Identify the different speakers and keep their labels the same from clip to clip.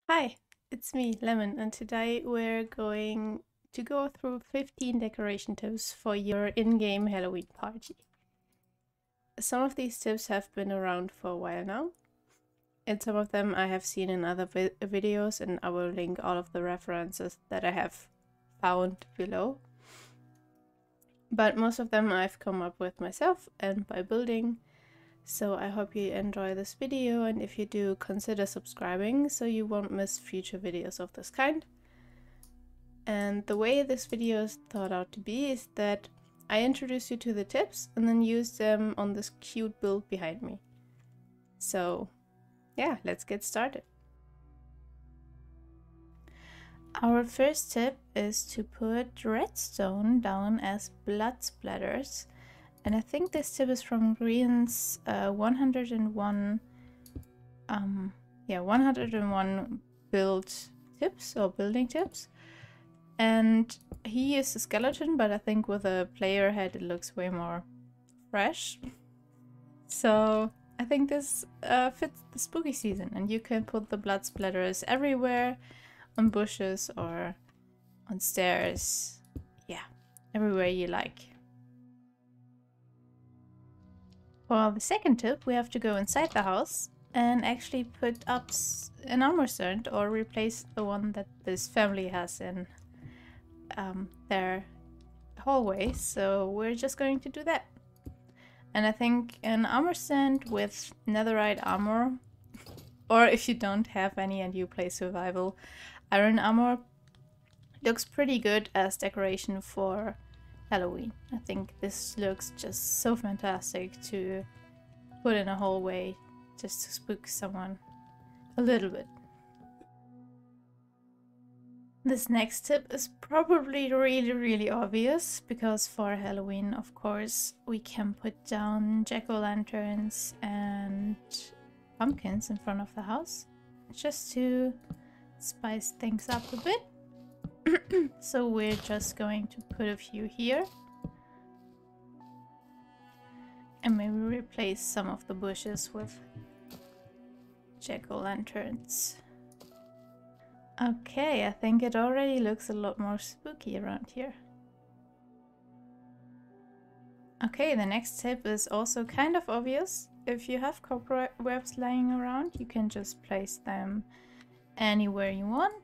Speaker 1: Hi, it's me, Lemon, and today we're going to go through 15 decoration tips for your in-game Halloween party. Some of these tips have been around for a while now, and some of them I have seen in other videos, and I will link all of the references that I have found below. But most of them I've come up with myself and by building. So I hope you enjoy this video, and if you do, consider subscribing so you won't miss future videos of this kind. And the way this video is thought out to be is that I introduce you to the tips and then use them on this cute build behind me. So yeah, let's get started. Our first tip is to put redstone down as blood splatters. And I think this tip is from Grian's 101 build tips or building tips. And he is a skeleton, but I think with a player head it looks way more fresh. So I think this fits the spooky season, and you can put the blood splatters everywhere, on bushes or on stairs. Yeah, everywhere you like. For the second tip, we have to go inside the house and actually put up an armor stand or replace the one that this family has in their hallway. So we're just going to do that. And I think an armor stand with netherite armor, or if you don't have any and you play survival, iron armor looks pretty good as decoration for Halloween. I think this looks just so fantastic to put in a hallway just to spook someone a little bit. This next tip is probably really obvious, because for Halloween, of course, we can put down jack-o'-lanterns and pumpkins in front of the house just to spice things up a bit. So we're just going to put a few here and maybe replace some of the bushes with jack-o'-lanterns. Okay, I think it already looks a lot more spooky around here. Okay, the next tip is also kind of obvious. If you have cobwebs lying around, you can just place them anywhere you want.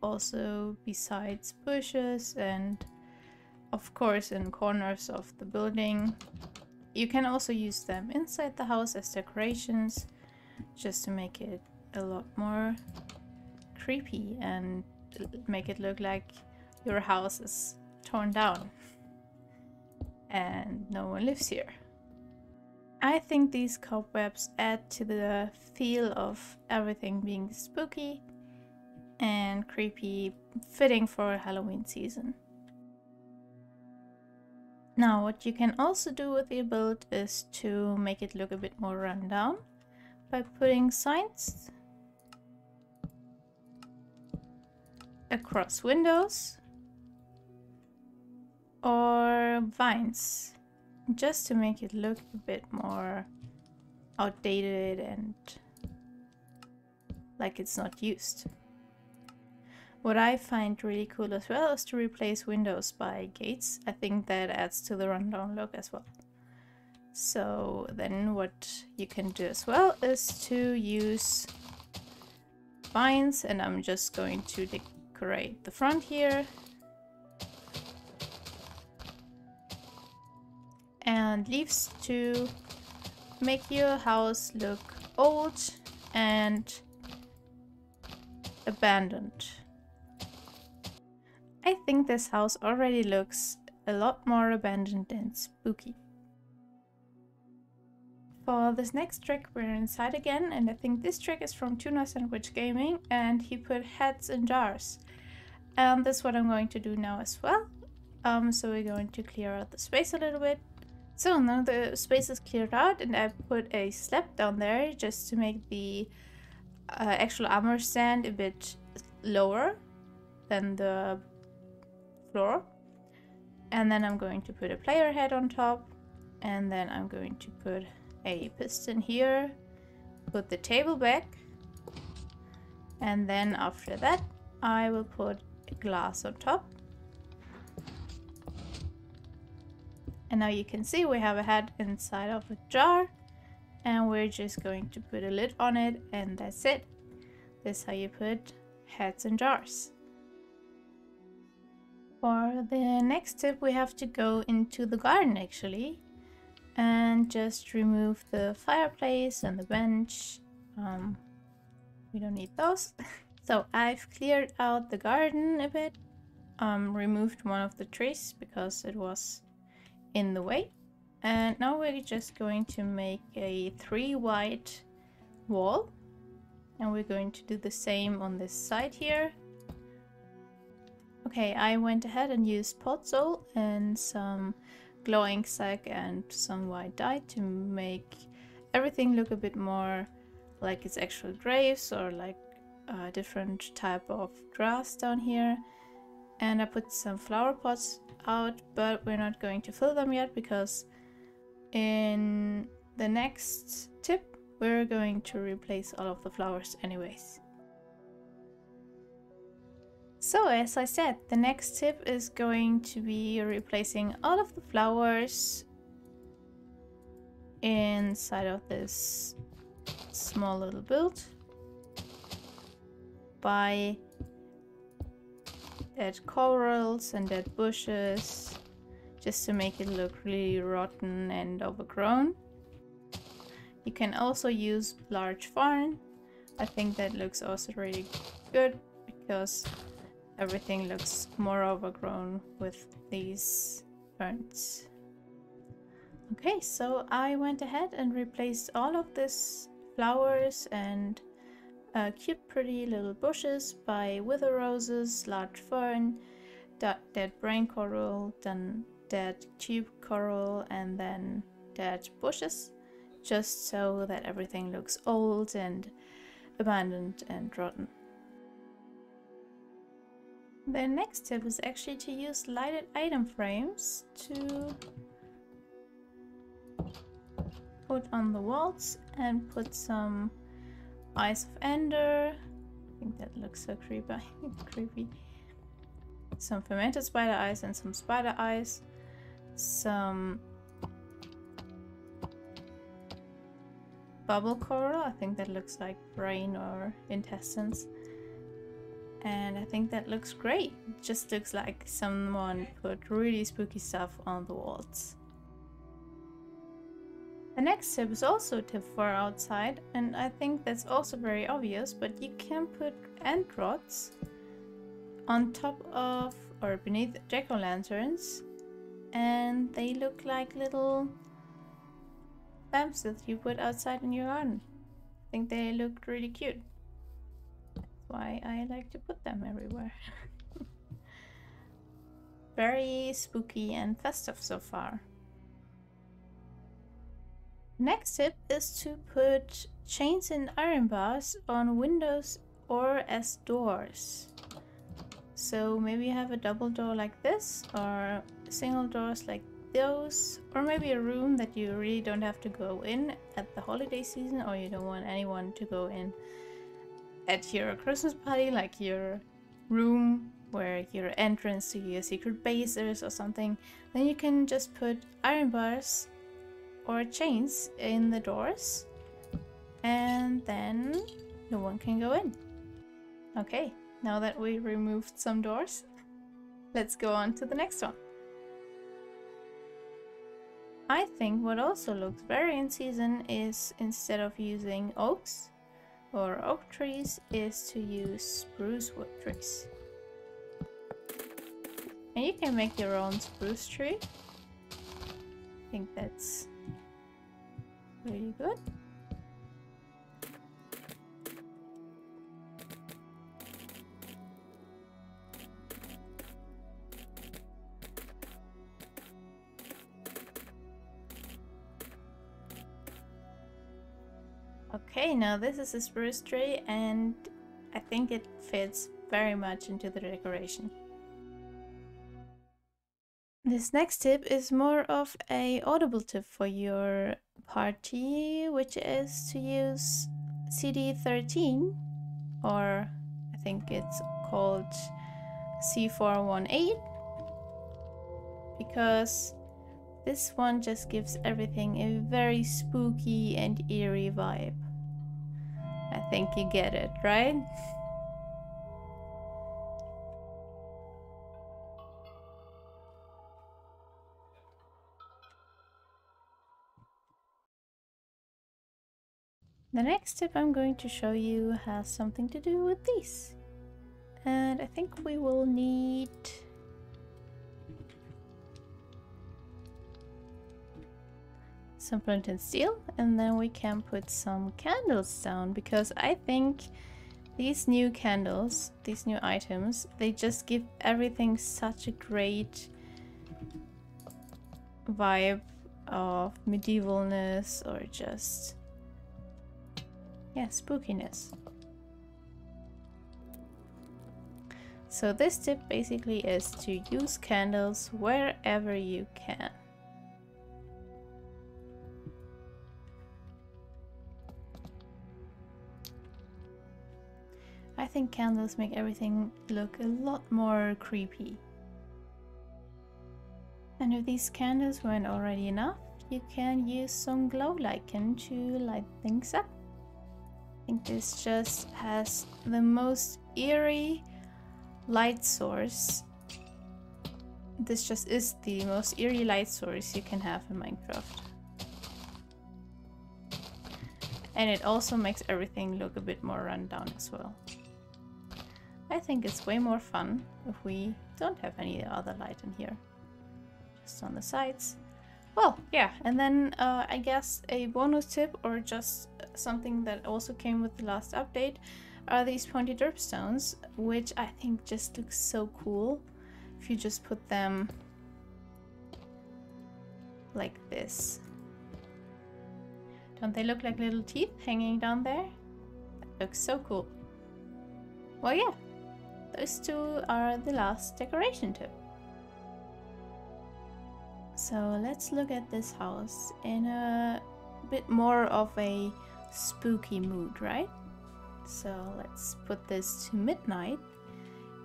Speaker 1: Also besides bushes and of course in corners of the building. You can also use them inside the house as decorations, just to make it a lot more creepy and make it look like your house is torn down and no one lives here. I think these cobwebs add to the feel of everything being spooky and creepy, fitting for Halloween season. Now, what you can also do with your build is to make it look a bit more run down by putting signs across windows or vines, just to make it look a bit more outdated and like it's not used. What I find really cool as well is to replace windows by gates. I think that adds to the rundown look as well. So then what you can do as well is to use vines, and I'm just going to decorate the front here. And leaves to make your house look old and abandoned. I think this house already looks a lot more abandoned and spooky. For this next trick, we're inside again, and I think this trick is from TunaSandwichGaming, and he put heads in jars. And that's what I'm going to do now as well. So we're going to clear out the space a little bit. So now the space is cleared out, and I put a slab down there just to make the actual armor stand a bit lower than the floor. And then I'm going to put a player head on top, and then I'm going to put a piston here, put the table back, And then after that, I will put a glass on top. And now you can see we have a head inside of a jar. And we're just going to put a lid on it, and that's it. This is how you put heads in jars. For the next tip, we have to go into the garden actually. And just remove the fireplace and the bench. We don't need those. So I've cleared out the garden a bit. Removed one of the trees because it was in the way. And now we're just going to make a 3 wide wall. And we're going to do the same on this side here. Okay, I went ahead and used podzol and some glowing sack and some white dye to make everything look a bit more like it's actual graves or like a different type of grass down here. And I put some flower pots out, but we're not going to fill them yet because in the next tip we're going to replace all of the flowers anyways. So as I said, the next tip is going to be replacing all of the flowers inside of this small little build by dead corals and dead bushes, just to make it look really rotten and overgrown. You can also use large fern. I think that looks also really good because everything looks more overgrown with these ferns. Okay, so I went ahead and replaced all of these flowers and cute pretty little bushes by wither roses, large fern, dead brain coral, then dead tube coral, and then dead bushes, just so that everything looks old and abandoned and rotten. The next tip is actually to use lighted item frames to put on the walls and put some eyes of ender. I think that looks so creepy. Some fermented spider eyes and some spider eyes. Some bubble coral. I think that looks like brain or intestines. And I think that looks great. It just looks like someone put really spooky stuff on the walls. The next tip is also a tip for outside, and I think that's also very obvious, but you can put end rods on top of or beneath jack-o'-lanterns, and they look like little lamps that you put outside in your garden. I think they look really cute. That's why I like to put them everywhere. Very spooky and festive so far. Next tip is to put chains and iron bars on windows or as doors. So maybe you have a double door like this, or single doors like those, or maybe a room that you really don't have to go in at the holiday season, or you don't want anyone to go in at your Christmas party, like your room where your entrance to your secret base is or something. Then you can just put iron bars or chains in the doors, and then no one can go in. Okay, now that we removed some doors, let's go on to the next one. I think what also looks very in season is, instead of using oaks or oak trees, is to use spruce wood trees. And you can make your own spruce tree. I think that's really good. Okay, now this is a spruce tree, and I think it fits very much into the decoration. This next tip is more of an audible tip for your party, which is to use CD13 or I think it's called C418, because this one just gives everything a very spooky and eerie vibe. I think you get it, right? The next tip I'm going to show you has something to do with these. And I think we will need some flint and steel, and then we can put some candles down, because I think these new candles, these new items, they just give everything such a great vibe of medievalness, or just, yeah, spookiness. So this tip basically is to use candles wherever you can. I think candles make everything look a lot more creepy. And if these candles weren't already enough, you can use some glow lichen to light things up. I think this just has the most eerie light source. This just is the most eerie light source you can have in Minecraft. And it also makes everything look a bit more run down as well. I think it's way more fun if we don't have any other light in here. Just on the sides. Well, yeah, and then I guess a bonus tip, or just something that also came with the last update, are these pointy dripstones, which I think just looks so cool if you just put them like this. Don't they look like little teeth hanging down there? That looks so cool. Well, yeah, those two are the last decoration tip. So let's look at this house in a bit more of a spooky mood, right? So let's put this to midnight,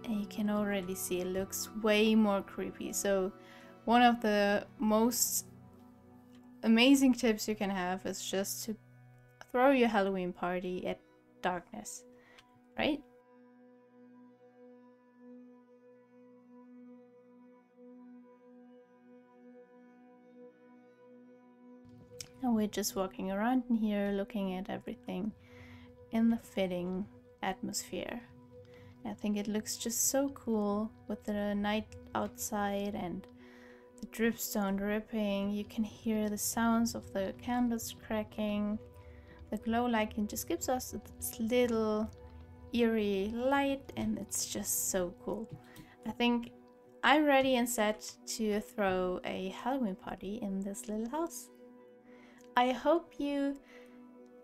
Speaker 1: and you can already see it looks way more creepy. So one of the most amazing tips you can have is just to throw your Halloween party at darkness, right? And we're just walking around in here looking at everything in the fitting atmosphere. I think it looks just so cool with the night outside and the dripstone dripping. You can hear the sounds of the candles cracking. The glow lichen just gives us this little eerie light, and it's just so cool. I think I'm ready and set to throw a Halloween party in this little house. I hope you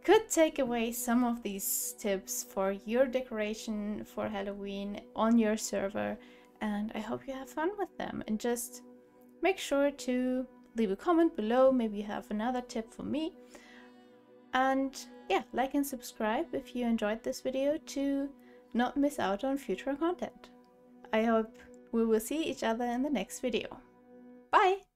Speaker 1: could take away some of these tips for your decoration for Halloween on your server, and I hope you have fun with them. And just make sure to leave a comment below, maybe you have another tip for me. And yeah, like and subscribe if you enjoyed this video to not miss out on future content. I hope we will see each other in the next video. Bye!